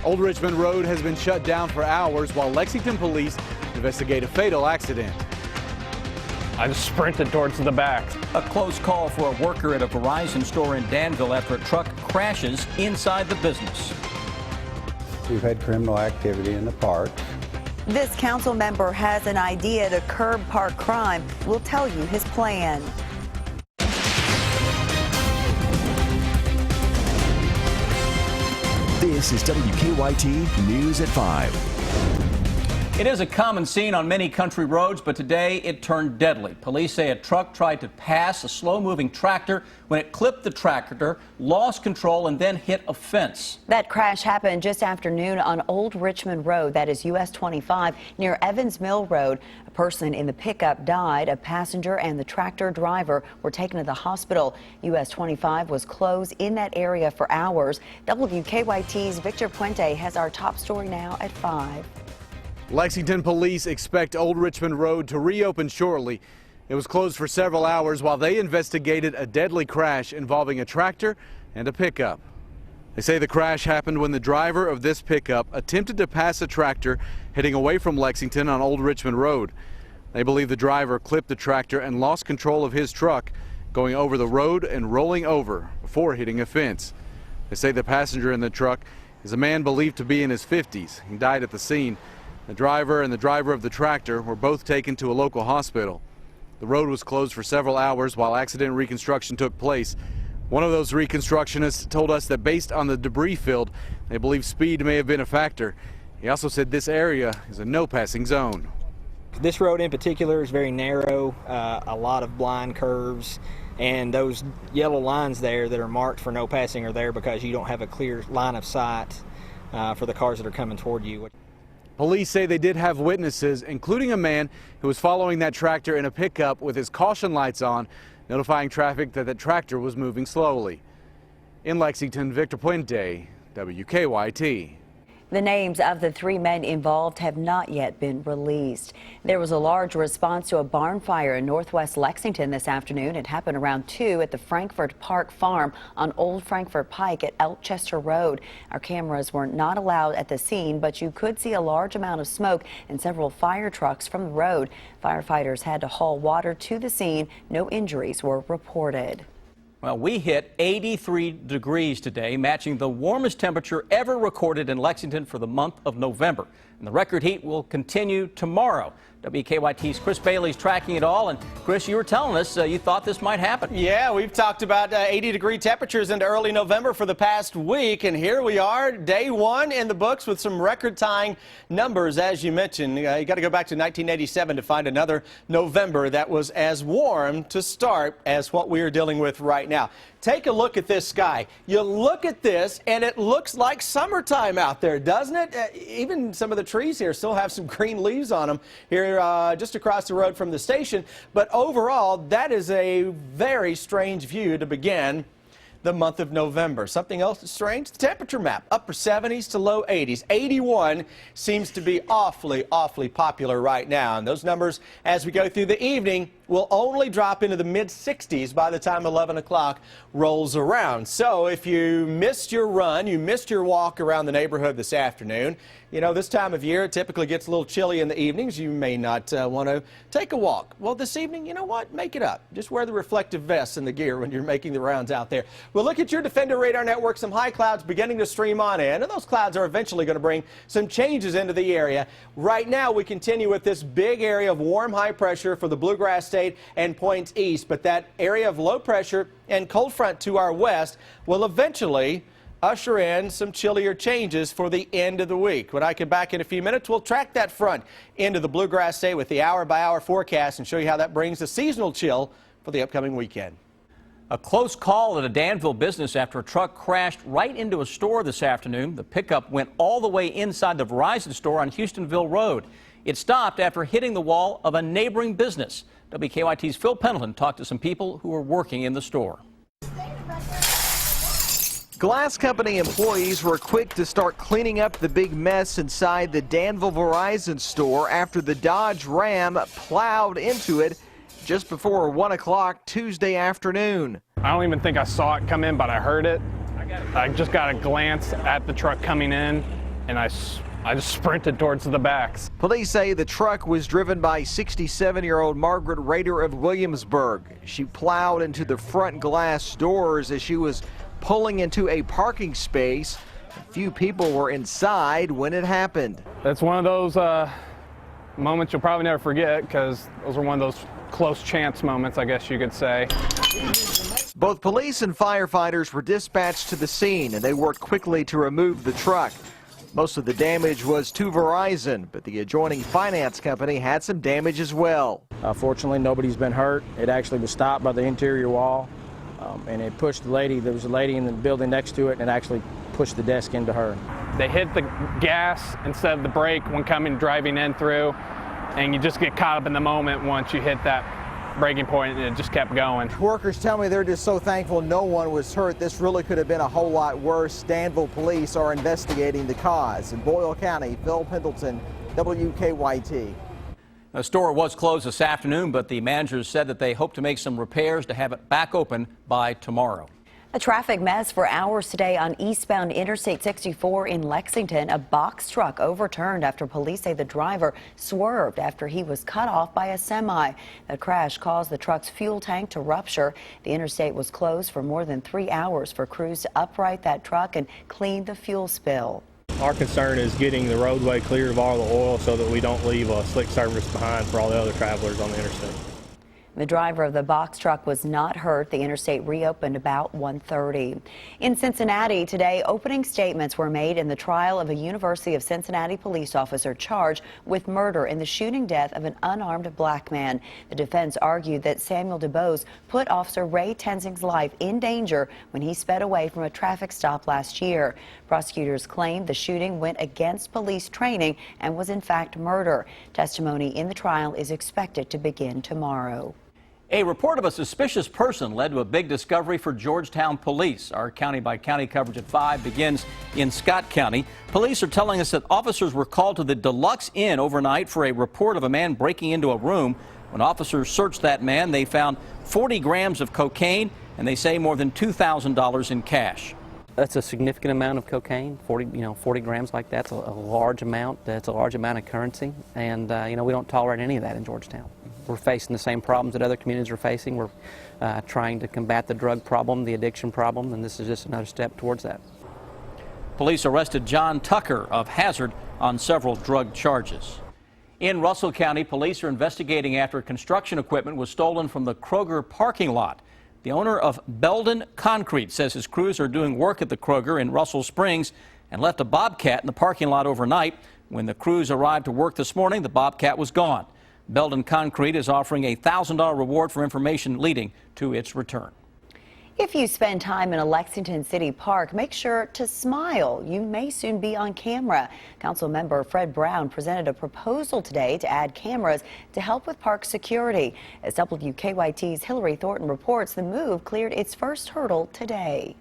Old Richmond Road has been shut down for hours while Lexington police investigate a fatal accident. I just sprinted towards the back. A close call for a worker at a Verizon store in Danville after a truck crashes inside the business. We've had criminal activity in the park. This council member has an idea to curb park crime. We'll tell you his plan. This is WKYT News at 5. It is a common scene on many country roads, but today it turned deadly. Police say a truck tried to pass a slow-moving tractor when it clipped the tractor, lost control, and then hit a fence. That crash happened just after noon on Old Richmond Road, that is US 25, near Evans Mill Road. A person in the pickup died. A passenger and the tractor driver were taken to the hospital. US 25 was closed in that area for hours. WKYT's Victor Puente has our top story now at 5. Lexington police expect Old Richmond Road to reopen shortly. It was closed for several hours while they investigated a deadly crash involving a tractor and a pickup. They say the crash happened when the driver of this pickup attempted to pass a tractor heading away from Lexington on Old Richmond Road. They believe the driver clipped the tractor and lost control of his truck, going over the road and rolling over before hitting a fence. They say the passenger in the truck is a man believed to be in his 50s. He died at the scene. The driver and the driver of the tractor were both taken to a local hospital. The road was closed for several hours while accident reconstruction took place. One of those reconstructionists told us that based on the debris field, they believe speed may have been a factor. He also said this area is a no-passing zone. This road in particular is very narrow, a lot of blind curves, and those yellow lines there that are marked for no passing are there because you don't have a clear line of sight for the cars that are coming toward you. Police say they did have witnesses, including a man who was following that tractor in a pickup with his caution lights on, notifying traffic that the tractor was moving slowly. In Lexington, Victor Puente, WKYT. The names of the 3 men involved have not yet been released. There was a large response to a barn fire in northwest Lexington this afternoon. It happened around 2 at the Frankfort Park Farm on Old Frankfort Pike at Elkchester Road. Our cameras were not allowed at the scene, but you could see a large amount of smoke and several fire trucks from the road. Firefighters had to haul water to the scene. No injuries were reported. Well, we hit 83 degrees today, matching the warmest temperature ever recorded in Lexington for the month of November. And the record heat will continue tomorrow. WKYT's Chris Bailey's tracking it all. And Chris, you were telling us you thought this might happen. Yeah, we've talked about 80-degree temperatures into early November for the past week. And here we are, day 1 in the books with some record-tying numbers, as you mentioned. You got to go back to 1987 to find another November that was as warm to start as what we are dealing with right now. Take a look at this sky. You look at this, and it looks like summertime out there, doesn't it? Even some of the trees here still have some green leaves on them here just across the road from the station. But overall, that is a very strange view to begin the month of November. Something else that's strange, the temperature map, upper 70s to low 80s. 81 seems to be awfully popular right now. And those numbers, as we go through the evening, will only drop into the mid-60s by the time 11 o'clock rolls around. So if you missed your run, you missed your walk around the neighborhood this afternoon, you know, this time of year it typically gets a little chilly in the evenings. You may not want to take a walk. Well, this evening, you know what? Make it up. Just wear the reflective vests and the gear when you're making the rounds out there. We'll look at your Defender Radar Network. Some high clouds beginning to stream on in, and those clouds are eventually going to bring some changes into the area. Right now, we continue with this big area of warm high pressure for the Bluegrass State and points east, but that area of low pressure and cold front to our west will eventually usher in some chillier changes for the end of the week. When I come back in a few minutes, we'll track that front into the Bluegrass State with the hour-by-hour forecast and show you how that brings the seasonal chill for the upcoming weekend. A close call at a Danville business after a truck crashed right into a store this afternoon. The pickup went all the way inside the Verizon store on Houstonville Road. It stopped after hitting the wall of a neighboring business. WKYT's Phil Pendleton talked to some people who were working in the store. Glass company employees were quick to start cleaning up the big mess inside the Danville Verizon store after the Dodge Ram plowed into it just before 1 o'clock Tuesday afternoon. I don't even think I saw it come in, but I heard it. I just got a glance at the truck coming in, and I just sprinted towards the backs. Police say the truck was driven by 67-year-old Margaret Rader of Williamsburg. She plowed into the front glass doors as she was pulling into a parking space. A few people were inside when it happened. That's one of those moments you'll probably never forget, because those were one of those close chance moments, I guess you could say. Both police and firefighters were dispatched to the scene, and they worked quickly to remove the truck. Most of the damage was to Verizon, but the adjoining finance company had some damage as well. Fortunately, nobody's been hurt. It actually was stopped by the interior wall, and it pushed the lady. There was a lady in the building next to it, and it actually pushed the desk into her. They hit the gas instead of the brake when driving in through, and you just get caught up in the moment once you hit that breaking point, and it just kept going. Workers tell me they're just so thankful no one was hurt. This really could have been a whole lot worse. Danville police are investigating the cause. In Boyle County, Phil Pendleton, WKYT. The store was closed this afternoon, but the managers said that they hope to make some repairs to have it back open by tomorrow. A traffic mess for hours today on eastbound Interstate 64 in Lexington. A box truck overturned after police say the driver swerved after he was cut off by a semi. The crash caused the truck's fuel tank to rupture. The interstate was closed for more than 3 hours for crews to upright that truck and clean the fuel spill. Our concern is getting the roadway clear of all the oil so that we don't leave a slick surface behind for all the other travelers on the interstate. The driver of the box truck was not hurt. The interstate reopened about 1:30. In Cincinnati today, opening statements were made in the trial of a University of Cincinnati police officer charged with murder in the shooting death of an unarmed black man. The defense argued that Samuel DuBose put Officer Ray Tenzing's life in danger when he sped away from a traffic stop last year. Prosecutors claimed the shooting went against police training and was in fact murder. Testimony in the trial is expected to begin tomorrow. A report of a suspicious person led to a big discovery for Georgetown police. Our county-by-county coverage at 5 begins in Scott County. Police are telling us that officers were called to the Deluxe Inn overnight for a report of a man breaking into a room. When officers searched that man, they found 40 grams of cocaine, and they say more than $2,000 in cash. That's a significant amount of cocaine. 40 grams like that's a large amount. That's a large amount of currency, and we don't tolerate any of that in Georgetown. We're facing the same problems that other communities are facing. We're trying to combat the drug problem, the addiction problem, and this is just another step towards that. Police arrested John Tucker of Hazard on several drug charges. In Russell County, police are investigating after construction equipment was stolen from the Kroger parking lot. The owner of Belden Concrete says his crews are doing work at the Kroger in Russell Springs and left a Bobcat in the parking lot overnight. When the crews arrived to work this morning, the Bobcat was gone. Belden Concrete is offering a $1,000 reward for information leading to its return. If you spend time in a Lexington City park, make sure to smile. You may soon be on camera. Councilmember Fred Brown presented a proposal today to add cameras to help with park security. As WKYT's Hillary Thornton reports, the move cleared its first hurdle today.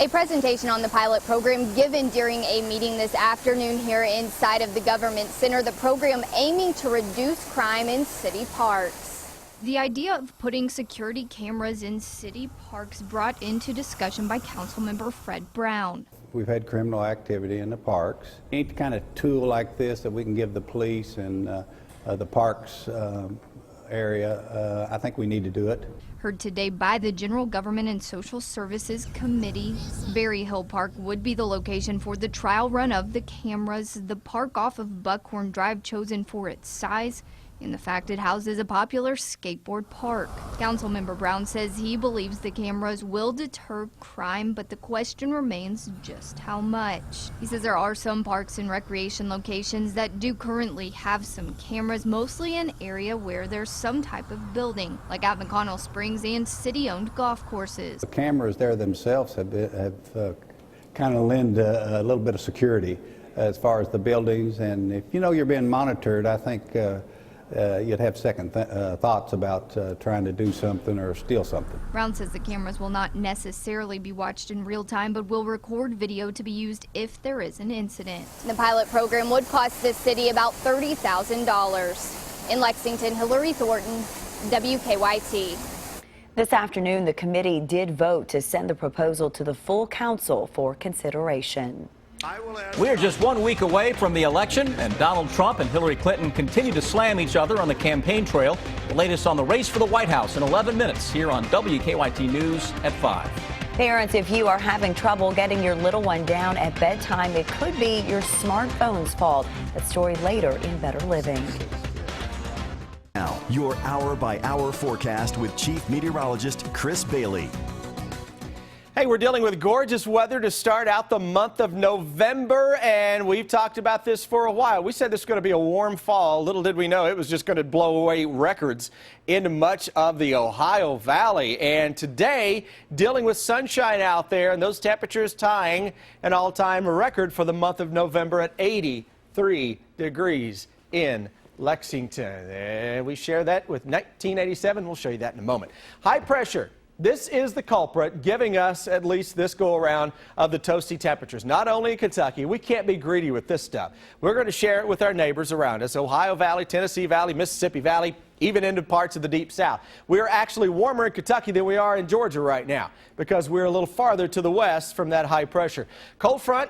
A presentation on the pilot program given during a meeting this afternoon here inside of the Government Center. The program aiming to reduce crime in city parks. The idea of putting security cameras in city parks brought into discussion by Councilmember Fred Brown. We've had criminal activity in the parks. Any kind of tool like this that we can give the police and the parks area, I think we need to do it. Heard today by the General Government and Social Services Committee, Berry Hill Park would be the location for the trial run of the cameras. The park off of Buckhorn Drive chosen for its size and the fact it houses a popular skateboard park. Councilmember Brown says he believes the cameras will deter crime, but the question remains just how much. He says there are some parks and recreation locations that do currently have some cameras, mostly in area where there's some type of building, like at McConnell Springs and city-owned golf courses. The cameras there themselves have kind of lend a little bit of security as far as the buildings, and if you know you're being monitored, I think you'd have second thoughts about trying to do something or steal something. Brown says the cameras will not necessarily be watched in real time, but will record video to be used if there is an incident. The pilot program would cost the city about $30,000. In Lexington, Hillary Thornton, WKYT. This afternoon, the committee did vote to send the proposal to the full council for consideration. We are just 1 week away from the election, and Donald Trump and Hillary Clinton continue to slam each other on the campaign trail. The latest on the race for the White House in 11 minutes here on WKYT News at 5. Parents, if you are having trouble getting your little one down at bedtime, it could be your smartphone's fault. That story later in Better Living. Now, your hour-by-hour forecast with Chief Meteorologist Chris Bailey. Hey, we're dealing with gorgeous weather to start out the month of November, and we've talked about this for a while. We said this was going to be a warm fall. Little did we know it was just going to blow away records in much of the Ohio Valley. And today, dealing with sunshine out there and those temperatures tying an all-time record for the month of November at 83 degrees in Lexington. And we share that with 1987. We'll show you that in a moment. High pressure. This is the culprit, giving us at least this go-around of the toasty temperatures. Not only in Kentucky, we can't be greedy with this stuff. We're going to share it with our neighbors around us, Ohio Valley, Tennessee Valley, Mississippi Valley, even into parts of the Deep South. We are actually warmer in Kentucky than we are in Georgia right now because we're a little farther to the west from that high pressure. Cold front,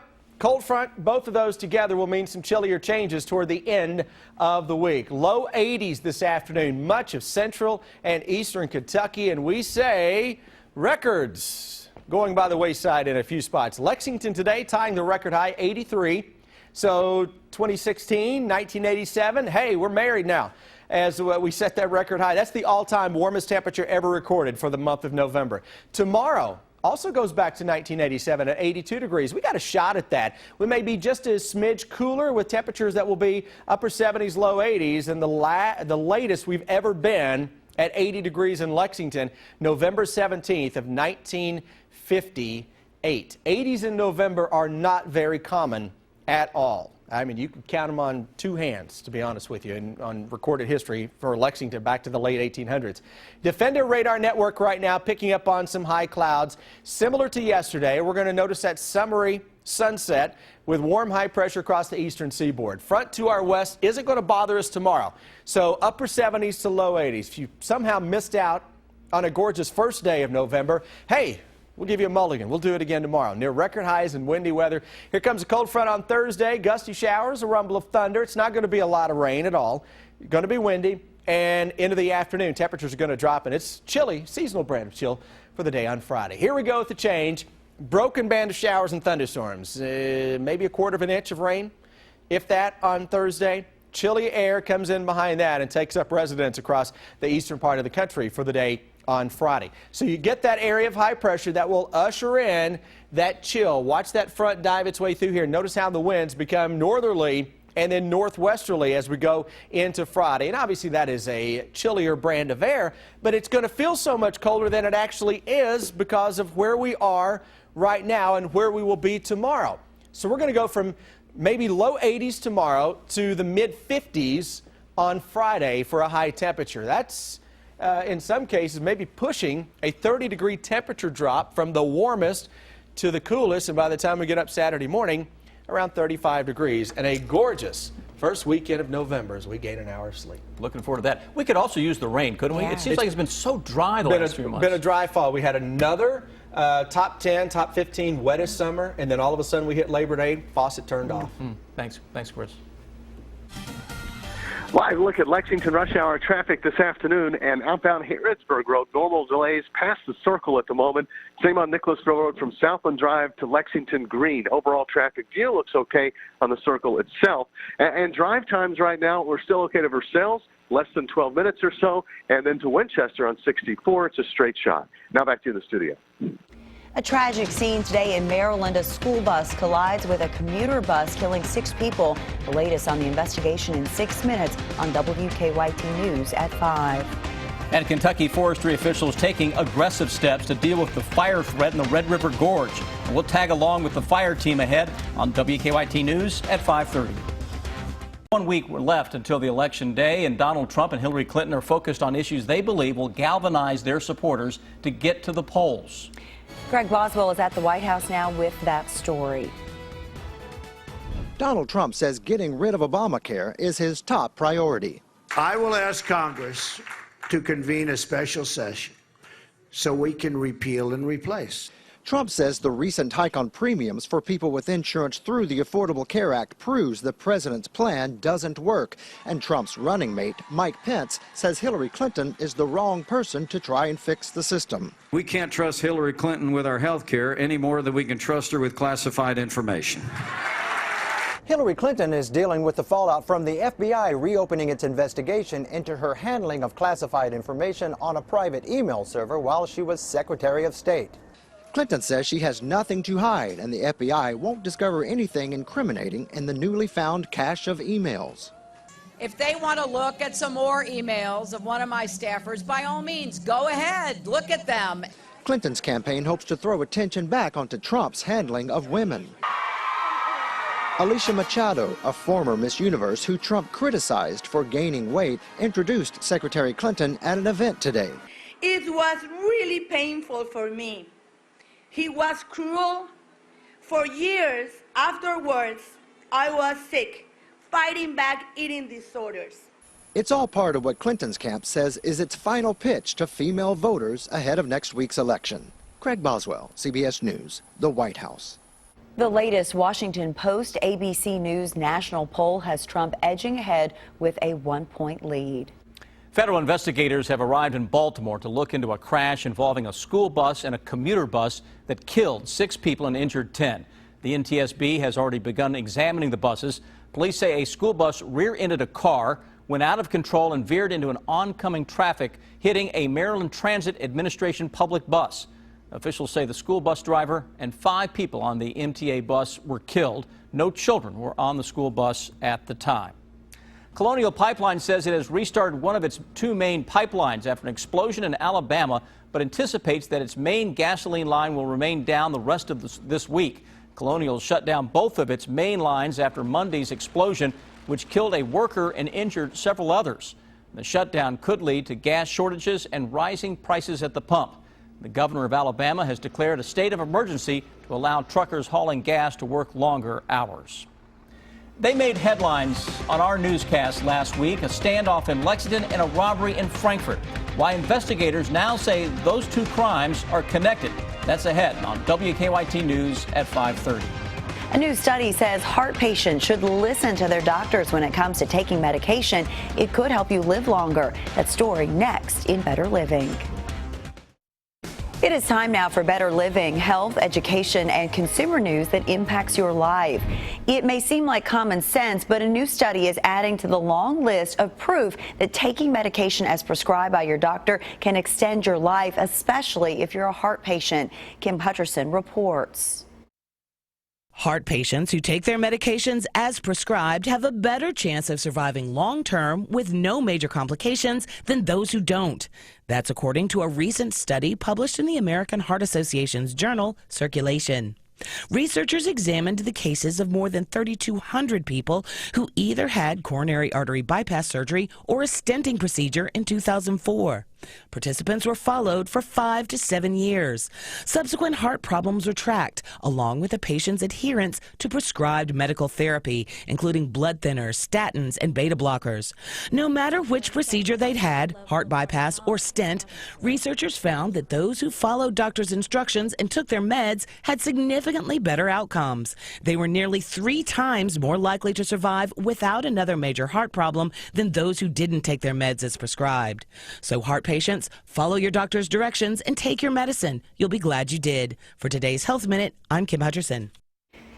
both of those together will mean some chillier changes toward the end of the week. Low 80s this afternoon, much of central and eastern Kentucky, and we say records going by the wayside in a few spots. Lexington today tying the record high, 83. So 2016, 1987, hey, we're married now as we set that record high. That's the all-time warmest temperature ever recorded for the month of November. Tomorrow also goes back to 1987 at 82 degrees. We got a shot at that. We may be just a smidge cooler with temperatures that will be upper 70s, low 80s, and the latest we've ever been at 80 degrees in Lexington, November 17th of 1958. 80s in November are not very common at all. I mean, you can count them on two hands, to be honest with you, on recorded history for Lexington back to the late 1800s. Defender radar network right now picking up on some high clouds. Similar to yesterday, we're going to notice that summery sunset with warm high pressure across the eastern seaboard. Front to our west isn't going to bother us tomorrow. So upper 70s to low 80s. If you somehow missed out on a gorgeous first day of November, hey, we'll give you a mulligan. We'll do it again tomorrow. Near record highs and windy weather. Here comes a cold front on Thursday. Gusty showers, a rumble of thunder. It's not going to be a lot of rain at all. It's going to be windy. And into the afternoon, temperatures are going to drop. And it's chilly, seasonal brand of chill for the day on Friday. Here we go with the change. Broken band of showers and thunderstorms. Maybe a quarter of an inch of rain, if that, on Thursday. Chilly air comes in behind that and takes up residence across the eastern part of the country for the day on Friday. So you get that area of high pressure that will usher in that chill. Watch that front dive its way through here. Notice how the winds become northerly and then northwesterly as we go into Friday. And obviously that is a chillier brand of air, but it's going to feel so much colder than it actually is because of where we are right now and where we will be tomorrow. So we're going to go from maybe low 80s tomorrow to the mid 50s on Friday for a high temperature. That's in some cases, maybe pushing a 30-degree temperature drop from the warmest to the coolest, and by the time we get up Saturday morning, around 35 degrees, and a gorgeous first weekend of November as we gain an hour of sleep. Looking forward to that. We could also use the rain, couldn't we? Yeah. It seems like it's been so dry the last few months. Been a dry fall. We had another top 10, top 15 wettest summer, and then all of a sudden we hit Labor Day, faucet turned off. Thanks, Chris. Live look at Lexington rush hour traffic this afternoon, and outbound Harrodsburg Road, normal delays past the Circle at the moment. Same on Nicholasville Road from Southland Drive to Lexington Green. Overall traffic view looks okay on the Circle itself. And drive times right now, we're still okay to Versailles, less than 12 minutes or so, and then to Winchester on 64, it's a straight shot. Now back to you in the studio. A tragic scene today in Maryland. A school bus collides with a commuter bus, killing 6 people. The latest on the investigation in 6 minutes on WKYT News at 5. And Kentucky forestry officials taking aggressive steps to deal with the fire threat in the Red River Gorge. And we'll tag along with the fire team ahead on WKYT News at 5:30. 1 week left until the election day, and Donald Trump and Hillary Clinton are focused on issues they believe will galvanize their supporters to get to the polls. Greg Boswell is at the White House now with that story. Donald Trump says getting rid of Obamacare is his top priority. I will ask Congress to convene a special session so we can repeal and replace. Trump says the recent hike on premiums for people with insurance through the Affordable Care Act proves the president's plan doesn't work. And Trump's running mate, Mike Pence, says Hillary Clinton is the wrong person to try and fix the system. We can't trust Hillary Clinton with our health care any more than we can trust her with classified information. Hillary Clinton is dealing with the fallout from the FBI reopening its investigation into her handling of classified information on a private email server while she was Secretary of State. Clinton says she has nothing to hide, and the FBI won't discover anything incriminating in the newly found cache of emails. If they want to look at some more emails of one of my staffers, by all means, go ahead, look at them. Clinton's campaign hopes to throw attention back onto Trump's handling of women. Alicia Machado, a former Miss Universe who Trump criticized for gaining weight, introduced Secretary Clinton at an event today. It was really painful for me. He was cruel. For years afterwards, I was sick, fighting back eating disorders. It's all part of what Clinton's camp says is its final pitch to female voters ahead of next week's election. Craig Boswell, CBS News, the White House. The latest Washington Post ABC News national poll has Trump edging ahead with a 1-point lead. Federal investigators have arrived in Baltimore to look into a crash involving a school bus and a commuter bus that killed 6 people and injured 10. The NTSB has already begun examining the buses. Police say a school bus rear-ended a car, went out of control and veered into an oncoming traffic, hitting a Maryland Transit Administration public bus. Officials say the school bus driver and 5 people on the MTA bus were killed. No children were on the school bus at the time. Colonial Pipeline says it has restarted one of its 2 main pipelines after an explosion in Alabama, but anticipates that its main gasoline line will remain down the rest of this week. Colonial shut down both of its main lines after Monday's explosion, which killed a worker and injured several others. The shutdown could lead to gas shortages and rising prices at the pump. The governor of Alabama has declared a state of emergency to allow truckers hauling gas to work longer hours. They made headlines on our newscast last week, a standoff in Lexington and a robbery in Frankfort. Why investigators now say those 2 crimes are connected. That's ahead on WKYT News at 5:30. A new study says heart patients should listen to their doctors when it comes to taking medication. It could help you live longer. That story next in Better Living. It is time now for Better Living, health, education, and consumer news that impacts your life. It may seem like common sense, but a new study is adding to the long list of proof that taking medication as prescribed by your doctor can extend your life, especially if you're a heart patient. Kim Hutcherson reports. Heart patients who take their medications as prescribed have a better chance of surviving long-term with no major complications than those who don't. That's according to a recent study published in the American Heart Association's journal, Circulation. Researchers examined the cases of more than 3,200 people who either had coronary artery bypass surgery or a stenting procedure in 2004. Participants were followed for 5 to 7 years. Subsequent heart problems were tracked, along with the patient's adherence to prescribed medical therapy, including blood thinners, statins, and beta blockers. No matter which procedure they'd had, heart bypass or stent, researchers found that those who followed doctors' instructions and took their meds had significantly better outcomes. They were nearly 3 times more likely to survive without another major heart problem than those who didn't take their meds as prescribed. So heart patients, follow your doctor's directions and take your medicine. You'll be glad you did. For today's Health Minute, I'm Kim Hutcherson.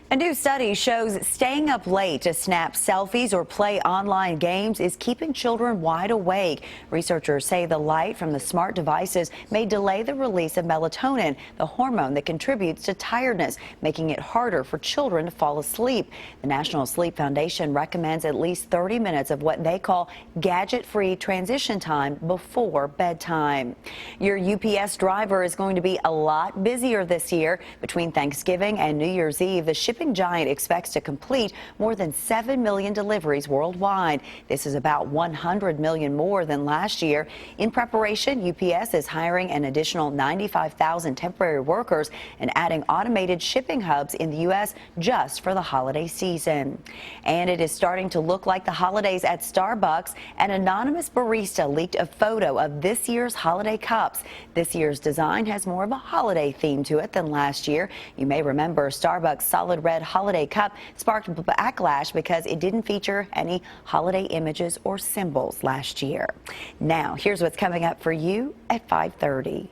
A new study shows staying up late to snap selfies or play online games is keeping children wide awake. Researchers say the light from the smart devices may delay the release of melatonin, the hormone that contributes to tiredness, making it harder for children to fall asleep. The National Sleep Foundation recommends at least 30 minutes of what they call gadget-free transition time before bedtime. Your UPS driver is going to be a lot busier this year. Between Thanksgiving and New Year's Eve, the shipping shipping giant expects to complete more than 7 million deliveries worldwide. This is about 100 million more than last year. In preparation, UPS is hiring an additional 95,000 temporary workers and adding automated shipping hubs in the U.S. just for the holiday season. And it is starting to look like the holidays at Starbucks. An anonymous barista leaked a photo of this year's holiday cups. This year's design has more of a holiday theme to it than last year. You may remember Starbucks' solid red holiday cup sparked backlash because it didn't feature any holiday images or symbols last year. Now, here's what's coming up for you at 5:30.